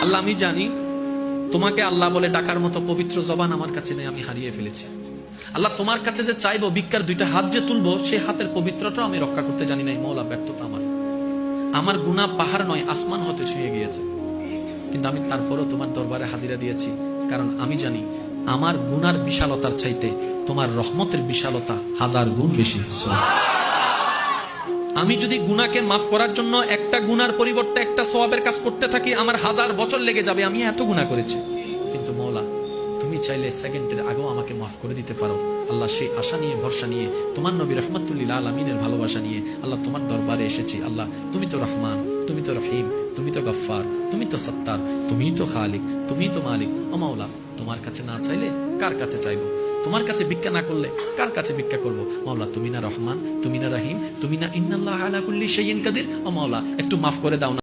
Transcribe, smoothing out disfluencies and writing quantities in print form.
আল্লাহ আমি জানি তোমাকে আল্লাহ বলে ডাকার মতো পবিত্র জবান আমার কাছে নেই, আমি হারিয়ে ফেলেছি। আল্লাহ তোমার কাছে যে চাইবো, ভিক্ষার দুইটা হাত যে তুলবো, সেই হাতের পবিত্রতা আমি রক্ষা করতে জানি নাই। মওলা ব্যর্থতা আমার গুনাহ পাহাড় নয়, আসমান হতে ছুঁয়ে গিয়েছে, কিন্তু আমি তারপরও তোমার দরবারে হাজিরা দিয়েছি, কারণ আমি জানি আমার গুনার বিশালতার চাইতে তোমার রহমতের বিশালতা হাজার গুণ বেশি। আমি যদি গুনাহকে মাফ করার জন্য একটা গুনার পরিবর্তে একটা সওয়াবের কাজ করতে থাকি, আমার 1000 বছর লেগে যাবে, আমি এত গুনাহ করেছি। কিন্তু মওলা তুমি চাইলে সেকেন্ডের আগেও আমাকে মাফ করে দিতে পারো। আল্লাহ সেই আশা নিয়ে, ভরসা নিয়ে, তোমার নবী রাহমাতুল লিল আলামিনের ভালোবাসা নিয়ে আল্লাহ তোমার দরবারে এসেছি। আল্লাহ তুমি তো রহমান, তুমি তো রহিম, তুমি তো গফফার, তুমি তো সত্তার, তুমি তো খালিক, তুমি তো মালিক। ও মাওলা তোমার কাছে না চাইলে কার কাছে চাইবো? তোমার কাছে ভিক্ষা না করলে কার কাছে ভিক্ষা করবো? মাওলা তুমি না রহমান, তুমি না রহিম, তুমি না ইন্নাল্লাহ আলা কুল্লি শাইইন কাদির। ও মাওলা একটু মাফ করে দাও না।